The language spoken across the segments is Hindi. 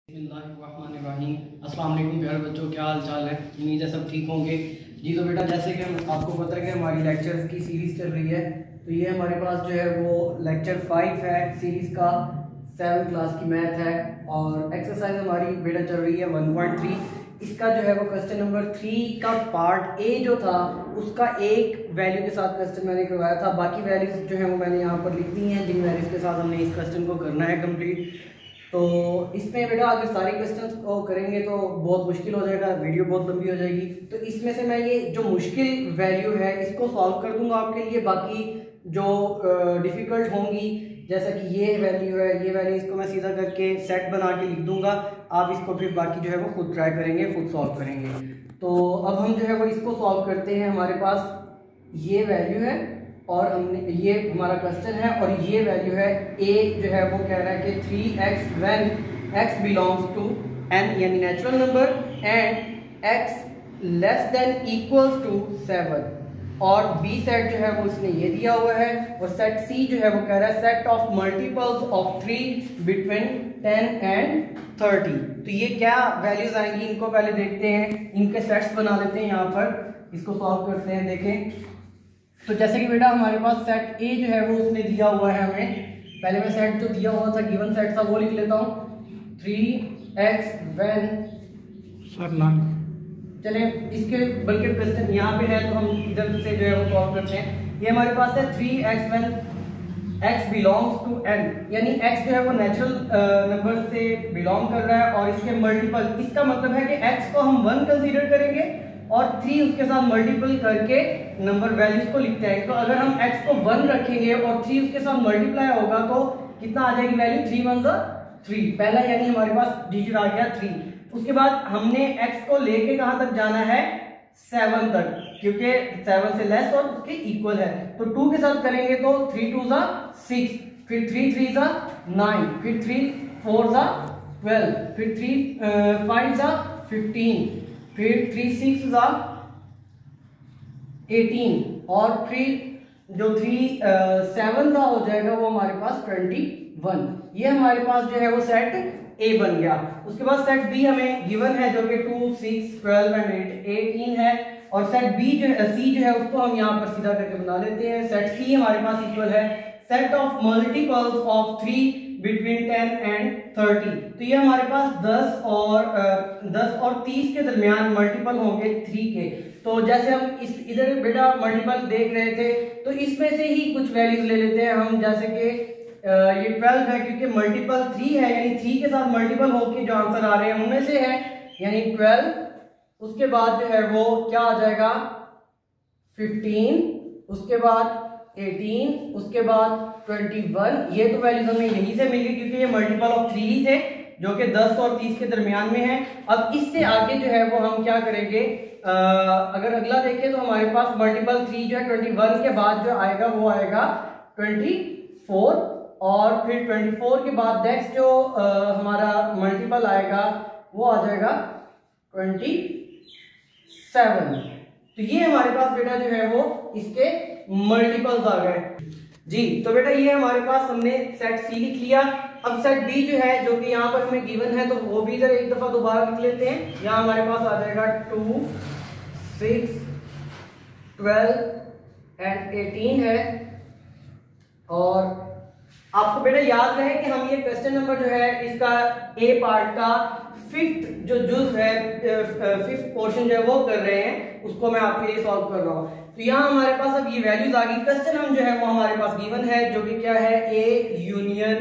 अस्सलाम वालेकुम प्यारे बच्चों, क्या हाल चाल है। उम्मीद है सब ठीक होंगे जी। तो बेटा जैसे कि आपको पता है कि हमारी लेक्चर्स की सीरीज़ चल रही है, तो ये हमारे पास जो है वो लेक्चर 5 है सीरीज़ का, 7th क्लास की मैथ है और एक्सरसाइज हमारी बेटा चल रही है 1.3। इसका जो है वो क्वेश्चन नंबर 3 का पार्ट ए जो था उसका एक वैल्यू के साथ क्वेश्चन मैंने करवाया था। बाकी वैल्यूज जो है वो मैंने यहाँ पर लिख दी हैं जिन वैल्यूज के साथ हमने इस क्वेश्चन को करना है कंप्लीट। तो इसमें बेटा अगर सारे क्वेश्चंस को करेंगे तो बहुत मुश्किल हो जाएगा, वीडियो बहुत लंबी हो जाएगी। तो इसमें से मैं ये जो मुश्किल वैल्यू है इसको सॉल्व कर दूंगा आपके लिए। बाकी जो डिफ़िकल्ट होंगी जैसा कि ये वैल्यू है, ये वैल्यू इसको मैं सीधा करके सेट बना के लिख दूंगा। आप इसको फिर बाकी जो है वो खुद ट्राई करेंगे, खुद सॉल्व करेंगे। तो अब हम जो है वो इसको सॉल्व करते हैं। हमारे पास ये वैल्यू है और हमने ये हमारा क्वेश्चन है और ये वैल्यू है a जो है वो कह रहा है कि 3x when x belongs to n यानी natural number and x less than equals to 7। और b सेट जो है वो इसने ये दिया हुआ है और सेट c जो है वो कह रहा है set of multiples of 3 between 10 and 30। तो ये क्या वैल्यूज आएंगी इनको पहले देखते हैं, इनके सेट्स बना लेते हैं। यहाँ पर इसको सॉल्व करते हैं। देखें तो जैसे कि बेटा हमारे पास सेट ए जो है वो उसने दिया हुआ है हमें। पहले मैं सेट जो दिया हुआ था गिवन सेट था वो लिख लेता हूँ 3x when सर ना चले इसके बल्कि क्वेश्चन यहाँ पे है तो हम इधर से जो है वो सॉल्व करते हैं। ये हमारे पास है 3x when x belongs to n यानी x जो है वो नेचुरल नंबर से बिलोंग कर रहा है और इसके मल्टीपल, इसका मतलब है कि x को हम 1 कंसीडर करेंगे और 3 उसके साथ मल्टीपल करके नंबर वैल्यूज को लिखते हैं। तो अगर हम x को 1 रखेंगे और 3 उसके साथ मल्टीप्लाई होगा तो कितना आ जाएगी वैल्यू 3 1 3। पहला यानी हमारे पास डिजिट आ गया 3। उसके बाद हमने x को लेके कहां तक जाना है 7 तक, क्योंकि 7 से लेस और उसके इक्वल है। तो 2 के साथ करेंगे तो 3 2 6, फिर 3 3 9, फिर 3 4 12, फिर 3 5 15, फिर 3 6 18 और फिर जो 3 7 का हो जाएगा वो हमारे पास 21। ये हमारे पास जो है वो सेट ए बन गया। उसके बाद सेट बी हमें गिवन है जो कि 2 6 12 एंड 18 है और सेट बी जो सी जो है उसको हम यहाँ पर सीधा करके बना लेते हैं। सेट सी हमारे पास इक्वल है set of multiples of 3 between 10 and 30। तो ये हमारे पास 10 और 30 के दरमियान मल्टीपल होंगे 3 के। तो जैसे हम इस इधर बेटा मल्टीपल देख रहे थे तो इसमें से ही कुछ वैल्यूज ले लेते हैं हम। जैसे कि ये 12 है क्योंकि मल्टीपल 3 है यानी 3 के साथ मल्टीपल होके जो आंसर आ रहे हैं उनमें से है यानी 12। उसके बाद जो है वो क्या आ जाएगा 15, उसके बाद 18, उसके बाद 21। ये तो वैल्यूज हमें यहीं से मिली क्योंकि ये मल्टीपल ऑफ 3 ही थे जो कि 10 और 30 के दरमियान में है। अब इससे आगे जो है वो हम क्या करेंगे, अगर अगला देखें तो हमारे पास मल्टीपल 3 जो है 21 के बाद जो आएगा वो आएगा 24 और फिर 24 के बाद नेक्स्ट जो हमारा मल्टीपल आएगा वो आ जाएगा 27। तो ये हमारे पास बेटा जो है वो इसके मल्टीपल्स आ गए जी। तो बेटा ये हमारे पास हमने सेट सी लिख लिया। अब सेट बी जो है जो कि यहाँ पर हमें गिवन है तो वो भी इधर एक दफा दोबारा लिख लेते हैं। यहाँ हमारे पास आ जाएगा 2 6 12 एंड 18 है। और आपको बेटा याद रहे कि हम ये क्वेश्चन नंबर जो है इसका ए पार्ट का 5th जो जुज है 5th पोर्शन जो है वो कर रहे हैं, उसको मैं आपके लिए सॉल्व कर रहा हूँ। तो यहाँ हमारे पास अब ये वैल्यूज आ गई। क्वेश्चन हम जो है वो हमारे पास गिवन है जो कि क्या है A union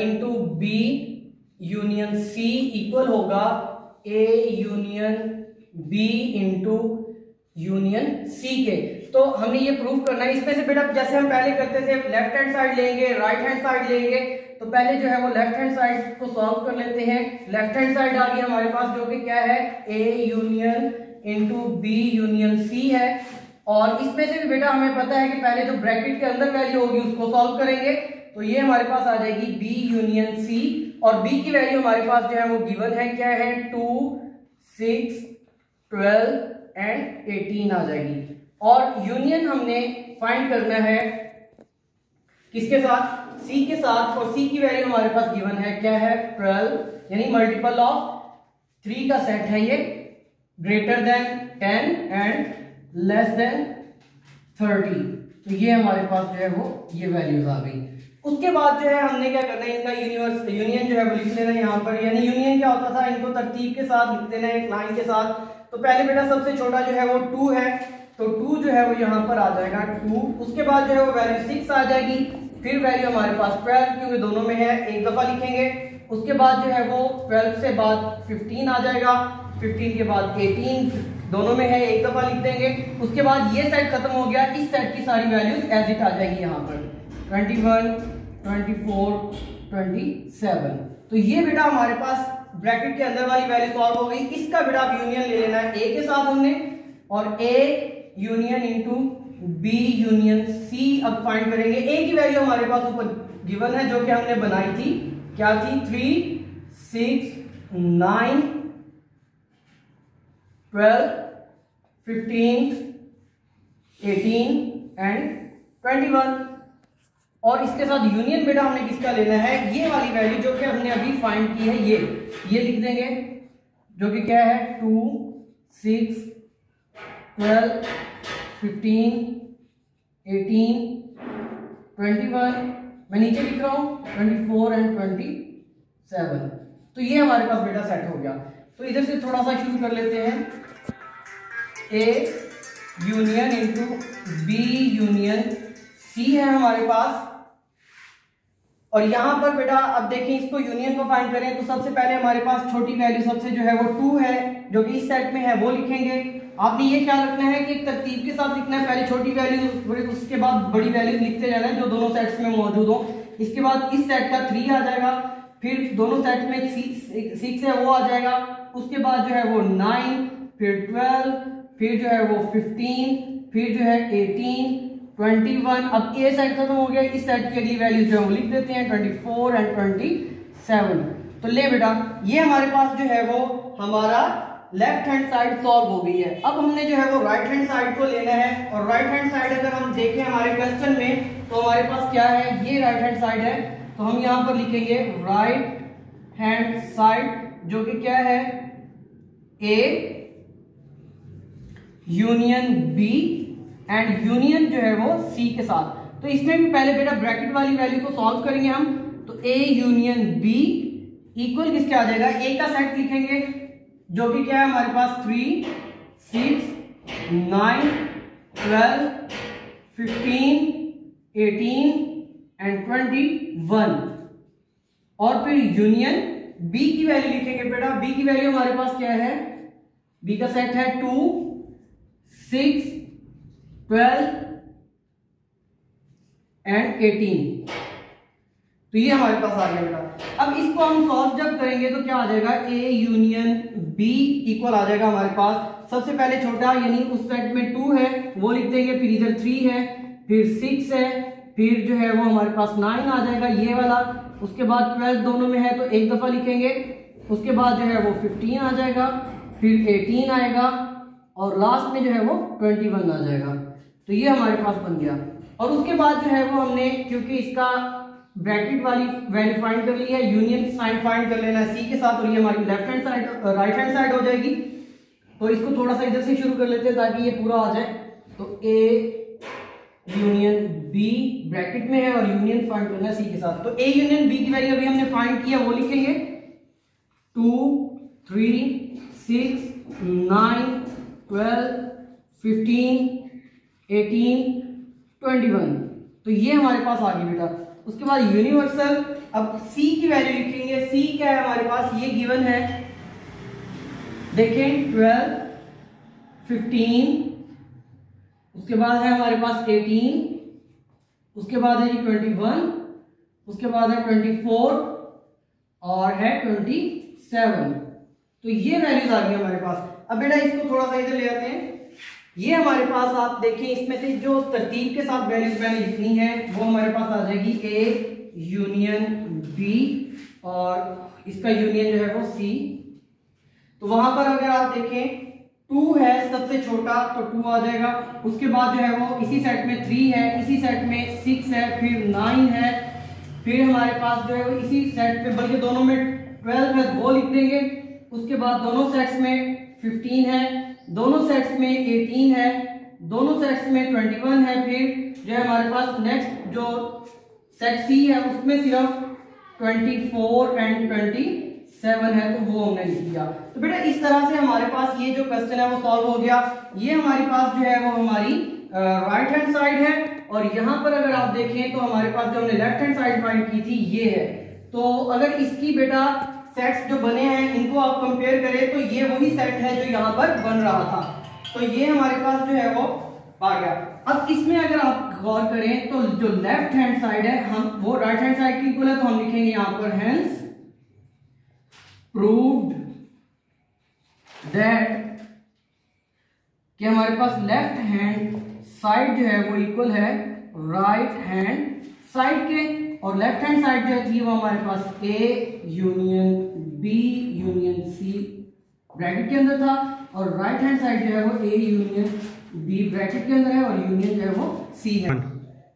into B union C equal होगा A union B into union C के। तो हमें ये प्रूव करना है। इसमें से बेटा जैसे हम पहले करते थे लेफ्ट हैंड साइड लेंगे, राइट हैंड साइड लेंगे। तो पहले जो है वो लेफ्ट हैंड साइड को सॉल्व कर लेते हैं। लेफ्ट हैंड साइड आ गई हमारे पास जो कि क्या है A union into B union C है। और इसमें से भी बेटा हमें पता है कि पहले जो ब्रैकेट के अंदर वैल्यू होगी उसको सॉल्व करेंगे। तो ये हमारे पास आ जाएगी बी यूनियन सी और बी की वैल्यू हमारे पास जो है वो गिवन है क्या है 2 6 12 एंड 18 आ जाएगी। और यूनियन हमने फाइंड करना है किसके साथ, सी के साथ। और सी की वैल्यू हमारे पास गिवन है क्या है 12 यानी मल्टीपल ऑफ 3 का सेट है ये, greater than 10 and less than 30। तो ये हमारे पास जो है वो ये वैल्यूज आ गई। उसके बाद जो है हमने क्या करना है, इनका यूनियन जो है वो लिख लेना है यहाँ पर। यानी यूनियन क्या होता था, इनको तरतीब के साथ लिख देना है, एक लाइन के साथ। तो पहले बेटा सबसे छोटा जो है वो 2 है, तो 2 जो है वो यहाँ पर आ जाएगा 2। उसके बाद जो है वो वैल्यू 6 आ जाएगी, फिर वैल्यू हमारे पास 12 क्योंकि दोनों में है, एक दफा लिखेंगे। उसके बाद जो है वो 12 से बाद 15 आ जाएगा, 15 के बाद 18 दोनों में है, एक दफा लिख देंगे। उसके बाद ये सेट खत्म हो गया, इस सेट की सारी वैल्यूज एज इट आ जाएगी यहाँ पर 21, 24, 27। तो ये बेटा हमारे पास ब्रैकेट के अंदर वाली वैल्यू सॉल्व हो गई। इसका बेटा आप यूनियन ले लेना है ए के साथ हमने, और A union into B union C अब फाइंड करेंगे। ए की वैल्यू हमारे पास ऊपर गिवन है जो कि हमने बनाई थी, क्या थी, 3, 6, 9, 12, 15, 18 एंड 21। और इसके साथ यूनियन बेटा हमने किसका लेना है, ये वाली वैल्यू जो कि हमने अभी फाइंड की है, ये लिख देंगे, जो कि क्या है 2, 6, 12, 15, 18, 21, मैं नीचे लिख रहा हूं 24 एंड 27। तो ये हमारे पास बेटा सेट हो गया। तो इधर से थोड़ा सा शुरू कर लेते हैं, A union into B union C है हमारे पास। और यहां पर बेटा अब देखें, इसको यूनियन को फाइंड करें तो सबसे पहले हमारे पास छोटी वैल्यू सबसे जो है वो 2 है, जो कि इस सेट में है, वो लिखेंगे। आपने ये ख्याल रखना है कि एक तरतीब के साथ लिखना है, पहले छोटी वैल्यू उसके बाद बड़ी वैल्यू लिखते जाना है जो दोनों सेट्स में मौजूद हो। इसके बाद इस सेट का 3 आ जाएगा, फिर दोनों सेट्स में 6 है वो आ जाएगा। उसके बाद जो है वो 9, फिर 12, फिर जो है वो 15, फिर जो है 18, 21। अब ए सेट खत्म हो गया, इस सेट की अगली वैल्यूज जो है वो लिख देते हैं 24 एंड 27। तो ले बेटा ये हमारे पास जो है वो हमारा लेफ्ट हैंड साइड सॉल्व हो गई है। अब हमने जो है वो राइट हैंड साइड को लेना है, और राइट हैंड साइड अगर हम देखें हमारे क्वेश्चन में तो हमारे पास क्या है, ये राइट हैंड साइड है। तो हम यहां पर लिखेंगे राइट हैंड साइड, जो कि क्या है A union B and union जो है वो सी के साथ। तो इसमें भी पहले बेटा ब्रैकेट वाली वैल्यू को सॉल्व करेंगे हम। तो ए यूनियन बी इक्वल किसके आ जाएगा, ए का सेट लिखेंगे जो कि क्या है हमारे पास 3, 6, 9, 12, 15, 18 एंड 21। और फिर यूनियन बी की वैल्यू लिखेंगे बेटा। बी की वैल्यू हमारे पास क्या है, बी का सेट है 2, 6, 12 एंड 18। तो ये हमारे पास आ गया बेटा। अब इसको हम सॉल्व जब करेंगे तो क्या आ जाएगा, ए यूनियन बी इक्वल आ जाएगा हमारे पास। सबसे पहले छोटा यानी उस सेट में 2 है वो लिख देंगे, फिर इधर 3 है, फिर 6 है, फिर जो है वो हमारे पास 9 आ जाएगा ये वाला। उसके बाद 12 दोनों में है तो एक दफा लिखेंगे। उसके बाद जो है वो 15 आ जाएगा, फिर 18 आएगा, और लास्ट में जो है वो 21 आ जाएगा। तो ये हमारे पास बन गया। और उसके बाद जो है वो हमने, क्योंकि इसका ब्रैकेट वाली वैल्यू फाइंड कर ली है, यूनियन साइन फाइंड कर लेना है सी के साथ, और ये हमारी left hand side right hand side हो जाएगी। तो इसको थोड़ा सा इधर से शुरू कर लेते हैं ताकि ये पूरा आ जाए। तो ए यूनियन बी ब्रैकेट में है और यूनियन फाइंड करना है सी के साथ। तो ए यूनियन बी की वैल्यू अभी हमने फाइंड किया, वो लिखेंगे 2, 3, 6, 9, 12, 15, 18, 21। तो ये हमारे पास आ गई बेटा। उसके बाद यूनिवर्सल, अब सी की वैल्यू लिखेंगे। सी क्या है हमारे पास, ये गिवन है, देखें 12, 15, उसके बाद है हमारे पास 18, उसके बाद है 21, उसके बाद है 24 और है 27। तो ये वैल्यूज आ गई हमारे पास। अब बेटा इसको थोड़ा सा इधर ले आते हैं। ये हमारे पास आप देखें, इसमें से जो तरतीब के साथ वैल्यूज मैंने लिखनी है वो हमारे पास आ जाएगी ए यूनियन बी और इसका यूनियन जो है वो सी। तो वहां पर अगर आप देखें 2 है सबसे छोटा तो 2 आ जाएगा। उसके बाद जो है वो इसी सेट में 3 है, इसी सेट में 6 है, फिर 9 है, फिर हमारे पास जो है वो इसी सेट में, बल्कि दोनों में 12 है वो लिख देंगे। उसके बाद दोनों सेट्स में 15 है, दोनों सेट्स में 18 है, दोनों सेट्स में 21 है। फिर जो है हमारे पास नेक्स्ट जो सेट सी है उसमें सिर्फ 24 एंड 27 है, तो वो हमने लिख दिया। तो बेटा इस तरह से हमारे पास ये जो क्वेश्चन है वो सॉल्व हो गया। ये हमारे पास जो है वो हमारी राइट हैंड साइड है, और यहाँ पर अगर आप देखें तो हमारे पास जो हमने लेफ्ट हैंड साइड फाइंड की थी ये है। तो अगर इसकी बेटा सेट्स जो बने हैं इनको आप कंपेयर करें तो ये वही सेट है जो यहाँ पर बन रहा था। तो ये हमारे पास जो है वो आ गया। अब इसमें अगर आप गौर करें तो जो लेफ्ट हैंड साइड है हम वो राइट हैंड साइड की इक्वल है, तो हम लिखेंगे यहाँ पर हेंस प्रूव्ड दैट कि हमारे पास लेफ्ट हैंड साइड जो है वो इक्वल है राइट हैंड साइड के, और लेफ्ट हैंड साइड जो थी वो हमारे पास A union B union C bracket के अंदर था, और राइट हैंड साइड जो है वो ए यूनियन बी ब्रैकेट के अंदर है, और यूनियन जो है वो सी है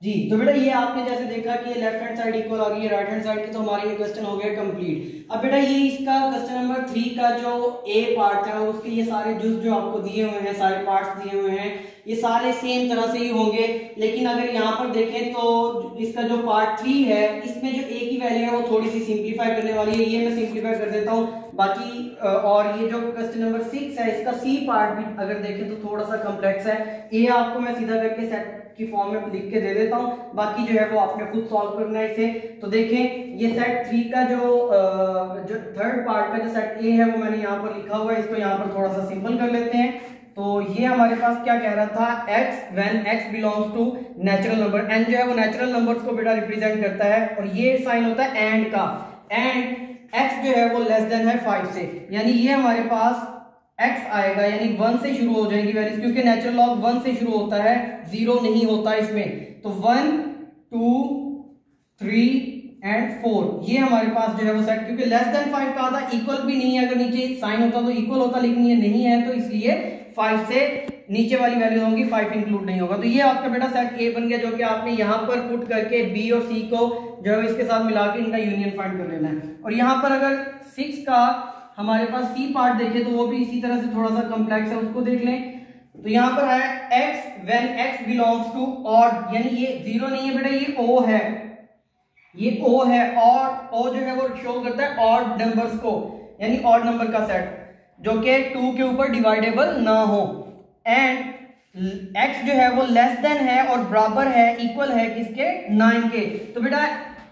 जी। तो बेटा ये आपने जैसे देखा कि लेफ्ट हैंड साइड इक्वल आ गई है राइट हैंड साइड की, तो हमारे ये क्वेश्चन हो गया कंप्लीट। अब बेटा ये इसका क्वेश्चन नंबर 3 का जो ए पार्ट है उसके ये सारे जुज जो आपको दिए हुए हैं, सारे पार्ट्स दिए हुए हैं, ये सारे सेम तरह से ही होंगे। लेकिन अगर यहाँ पर देखें तो इसका जो पार्ट 3 है इसमें जो ए की वैल्यू है वो थोड़ी सी सिंप्लीफाई करने वाली है, ये मैं सिंप्लीफाई कर देता हूँ। बाकी और ये जो क्वेश्चन नंबर 6 है इसका सी पार्ट भी अगर देखें तो थोड़ा सा कॉम्प्लेक्स है, ये आपको मैं सीधा करके सेट की फॉर्म में लिख के दे देता हूं, बाकी जो है वो आपने खुद सॉल्व करना है इसे। तो देखें ये सेट 3 का जो थर्ड पार्ट का जो सेट ए है वो मैंने यहाँ पर लिखा हुआ है, इसको यहाँ पर थोड़ा सा सिंपल कर लेते हैं। तो ये हमारे पास क्या कह रहा था, x when x belongs to natural number, n जो है वो नेचुरल नंबर्स को बेटा रिप्रेजेंट करता है, और ये साइन होता है एंड का, एंड x जो है वो लेस देन है 5 से, यानी ये हमारे पास x आएगा यानी 1 से शुरू हो जाएगी वैल्यूज, क्योंकि नेचुरल लॉग 1 से शुरू होता है, 0 नहीं होता इसमें। तो 1 2 3 एंड 4 ये हमारे पास जो है वो सेट, क्योंकि लेस देन 5 कहा था, इक्वल भी नहीं है, अगर नीचे साइन होता तो इक्वल होता, लेकिन ये नहीं है तो इसलिए 5 से नीचे वाली वैल्यू होंगी, 5 इंक्लूड नहीं होगा। तो ये आपका बेटा सेट ए बन गया, जो कि आपने यहाँ पर पुट करके बी और सी को जो है इसके साथ मिला के इनका यूनियन फाइंड कर लेना है। और यहाँ पर अगर 6 का हमारे पास सी पार्ट देखें तो वो भी इसी तरह से थोड़ा सा कॉम्प्लेक्स है, उसको देख लें। तो यहाँ पर है x when x belongs to odd, यानी ये 0 नहीं है बेटा, ये o है, ये o है, और o जो है वो शो करता है ऑड नंबर्स को, यानी ऑड नंबर का सेट जो कि 2 के ऊपर डिवाइडेबल ना हो। एंड x जो है वो लेस देन है और बराबर है, इक्वल है किसके, 9 के। तो बेटा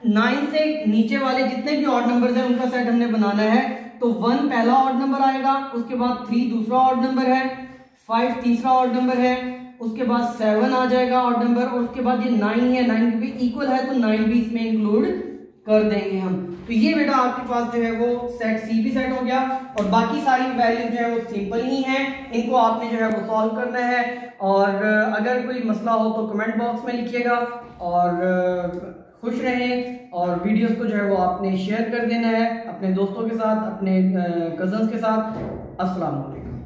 9 से नीचे वाले जितने भी ऑड नंबर्स हैं उनका सेट हमने बनाना है। तो 1 पहला ऑड नंबर आएगा, उसके बाद 3 दूसरा ऑड नंबर है, 5 तीसरा ऑड नंबर है, उसके बाद 7 आ जाएगा ऑड नंबर, और उसके बाद ये 9 है, 9 क्योंकि इक्वल है तो 9 भी इसमें इंक्लूड कर देंगे हम। तो ये बेटा आपके पास जो है वो सेट सी भी सेट हो गया, और बाकी सारी वैल्यूज जो है वो सिंपल ही हैं, इनको आपने जो है वो सॉल्व करना है। और अगर कोई मसला हो तो कमेंट बॉक्स में लिखिएगा, और खुश रहें, और वीडियोस को जो है वो आपने शेयर कर देना है अपने दोस्तों के साथ, अपने कजन्स के साथ। अस्सलाम वालेकुम।